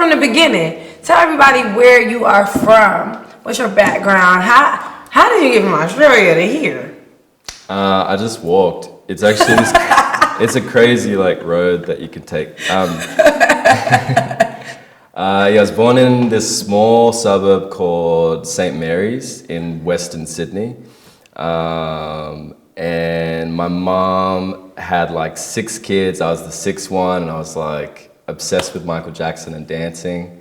from the beginning. Tell everybody where you are from. What's your background? How did you get from Australia to here? I just walked. It's actually it's a crazy like road that you can take. I was born in this small suburb called St. Mary's in Western Sydney. And my mom had like 6 kids. I was the 6th one, and I was like obsessed with Michael Jackson and dancing.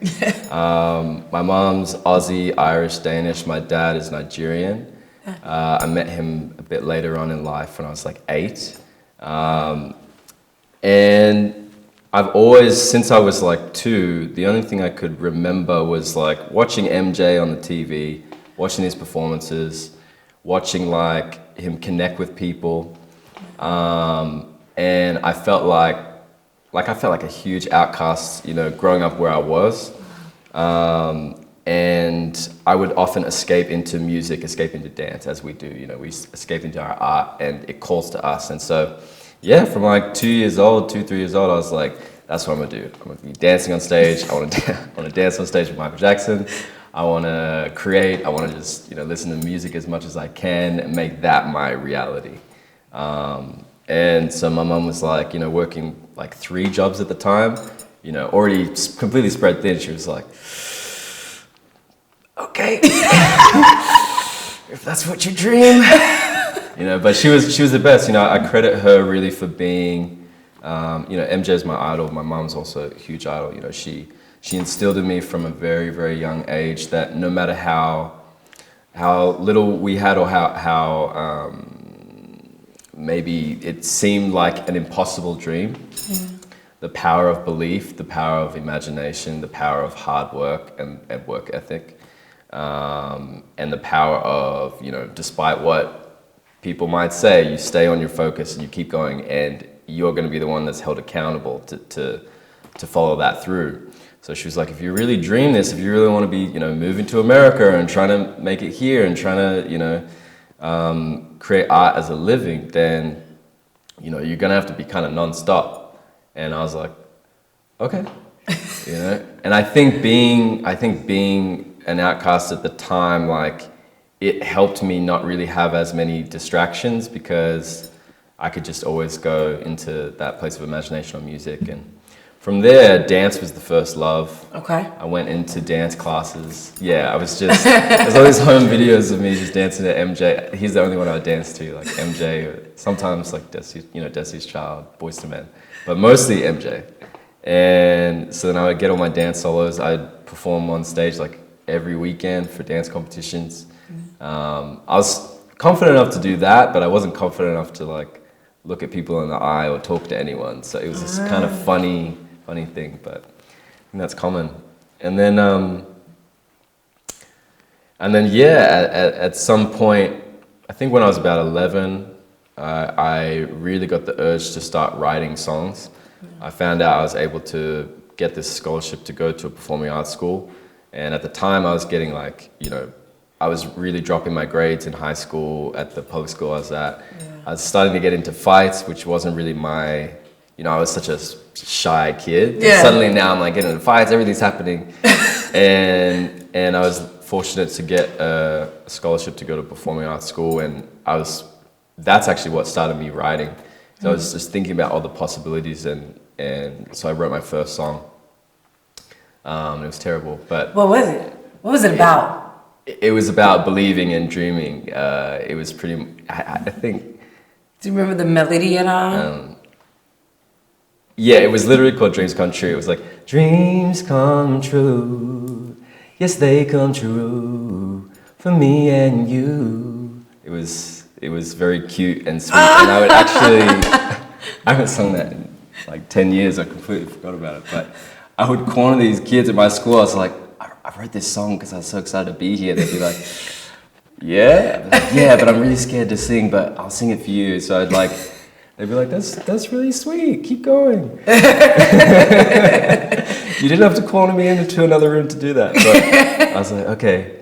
My mom's Aussie, Irish, Danish. My dad is Nigerian. I met him a bit later on in life when I was like 8. And I've always, since I was like 2, the only thing I could remember was like watching MJ on the TV, watching his performances, watching like him connect with people. And I felt like a huge outcast, you know, growing up where I was. And I would often escape into music, escape into dance, as we do, you know, we escape into our art and it calls to us. And so, yeah, from like 3 years old, I was like, that's what I'm gonna do. I'm gonna be dancing on stage. I wanna dance on stage with Michael Jackson. I wanna create, I wanna just, you know, listen to music as much as I can and make that my reality. And so my mom was like, you know, working like 3 jobs at the time, you know, already completely spread thin. She was like, okay, if that's what you dream. You know, but she was the best. You know, I credit her really for being, you know, MJ's my idol. My mom's also a huge idol. You know, she instilled in me from a very, very young age that no matter how little we had or how maybe it seemed like an impossible dream, the power of belief, the power of imagination, the power of hard work and work ethic, and the power of, you know, despite what people might say, you stay on your focus and you keep going, and you're going to be the one that's held accountable to follow that through. So she was like, if you really dream this, if you really want to be, you know, moving to America and trying to make it here and trying to, you know, create art as a living, then, you know, you're going to have to be kind of nonstop. And I was like, okay, you know. And I think being an outcast at the time, like, it helped me not really have as many distractions because I could just always go into that place of imagination on music. And from there, dance was the first love. Okay. I went into dance classes. Yeah, I was just, there's all these home videos of me just dancing to MJ. He's the only one I would dance to, like MJ, or sometimes like Destiny's Child, Boyz II Men, but mostly MJ. And so then I would get all my dance solos. I'd perform on stage like every weekend for dance competitions. I was confident enough to do that, but I wasn't confident enough to like look at people in the eye or talk to anyone. So it was this kind of funny thing, but I think that's common. And then yeah, at some point, I think when I was about 11, I really got the urge to start writing songs. I found out I was able to get this scholarship to go to a performing arts school, and at the time I was getting like, you know, I was really dropping my grades in high school at the public school I was at. I was starting to get into fights, which wasn't really my, you know, I was such a shy kid. Yeah. Suddenly now I'm like getting into fights, everything's happening. and I was fortunate to get a scholarship to go to performing arts school, and that's actually what started me writing. So I was just thinking about all the possibilities, and so I wrote my first song. It was terrible, but... What was it? What was it about? It was about believing and dreaming. It was pretty, I think... Do you remember the melody at all? Yeah, it was literally called Dreams Come True. It was like, dreams come true, yes they come true, for me and you. It was very cute and sweet, and I would actually, I haven't sung that in like 10 years, I completely forgot about it, but I would corner these kids at my school. I was like, I wrote this song because I was so excited to be here. They'd be like, yeah? Like, yeah, but I'm really scared to sing, but I'll sing it for you. So they'd be like, that's really sweet, keep going. You didn't have to corner me into another room to do that. But I was like, okay.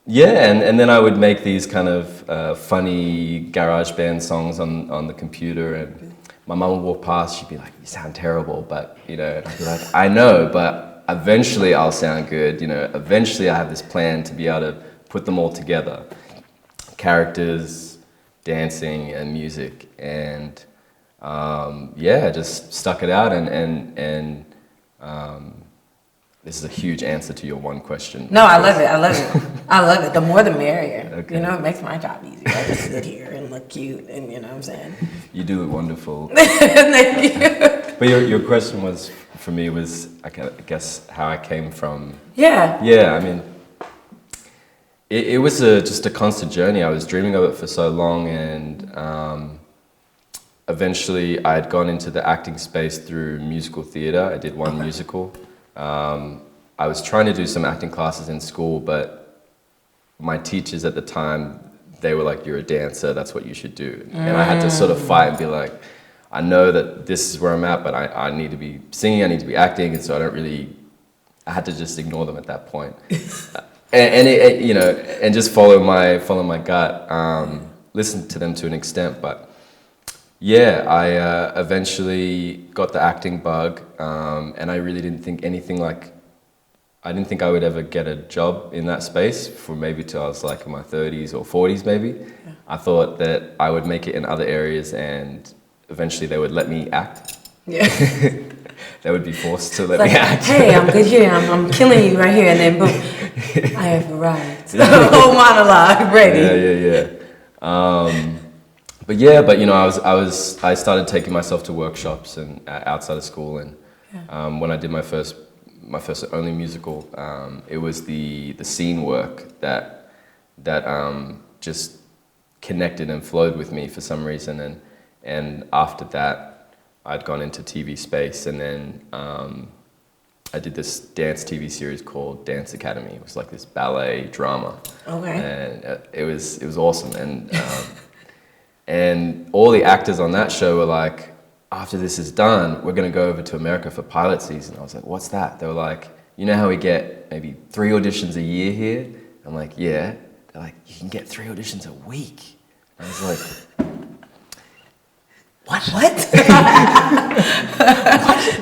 Yeah, and then I would make these kind of funny garage band songs on the computer and my mum would walk past, she'd be like, you sound terrible, but, you know, and I'd be like, I know, but eventually I'll sound good, you know, eventually I have this plan to be able to put them all together. Characters, dancing, and music, and yeah, just stuck it out, and this is a huge answer to your one question. No, I love it. I love it. I love it. The more the merrier. Okay. You know, it makes my job easier. I just sit here and look cute, and you know what I'm saying. You do look wonderful. Thank you. But your question was, for me, was I guess how I came from. Yeah. Yeah, I mean, it was just a constant journey. I was dreaming of it for so long, and eventually I had gone into the acting space through musical theatre. I did one musical. I was trying to do some acting classes in school, but my teachers at the time, they were like, you're a dancer, that's what you should do. And I had to sort of fight and be like, I know that this is where I'm at, but I need to be singing, I need to be acting, and so I had to just ignore them at that point. and you know, and just follow my gut, listen to them to an extent, but yeah, I eventually got the acting bug, and I really didn't think I didn't think I would ever get a job in that space for maybe till I was like in my 30s or 40s maybe. Yeah. I thought that I would make it in other areas and eventually they would let me act. Yeah. They would be forced to let me act. Hey, I'm good here, I'm killing you right here, and then boom, I have arrived. The whole monologue ready. Yeah. But you know, I started taking myself to workshops and outside of school, and when I did my first only musical, it was the scene work that just connected and flowed with me for some reason, and after that I'd gone into TV space, and then I did this dance TV series called Dance Academy. It was like this ballet drama. Okay. And it was awesome, and all the actors on that show were like, after this is done, we're going to go over to America for pilot season. I was like, what's that? They were like, you know how we get maybe 3 auditions a year here? I'm like, yeah. They're like, you can get 3 auditions a week. I was like, what?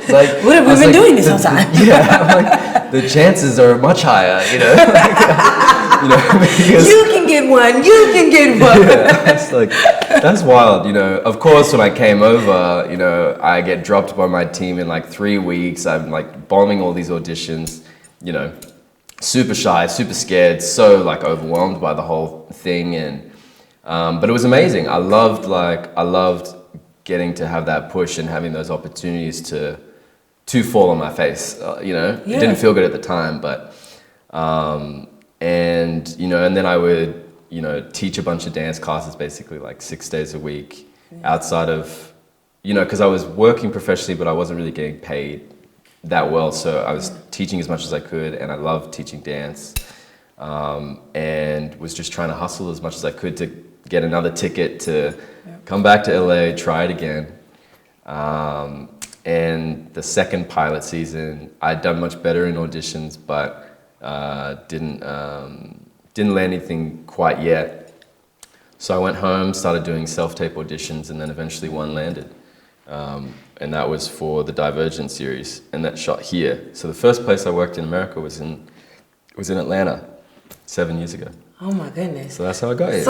Like, what have we been doing this whole time? Yeah, I'm like, the chances are much higher, you know? You know, because, you can get one, you can get one. Yeah, it's like, that's wild, you know. Of course, when I came over, you know, I get dropped by my team in like 3 weeks. I'm like bombing all these auditions, you know, super shy, super scared, so like overwhelmed by the whole thing. And but it was amazing. I loved getting to have that push and having those opportunities to fall on my face. You know, It didn't feel good at the time, but. And you know, and then I would, you know, teach a bunch of dance classes basically like 6 days a week outside of, you know, because I was working professionally, but I wasn't really getting paid that well. So I was teaching as much as I could, and I loved teaching dance, and was just trying to hustle as much as I could to get another ticket to come back to LA, try it again. And the second pilot season, I'd done much better in auditions, but didn't land anything quite yet. So I went home, started doing self-tape auditions, and then eventually one landed. And that was for the Divergent series, and that shot here. So the first place I worked in America was in Atlanta 7 years ago. Oh my goodness. So that's how I got here.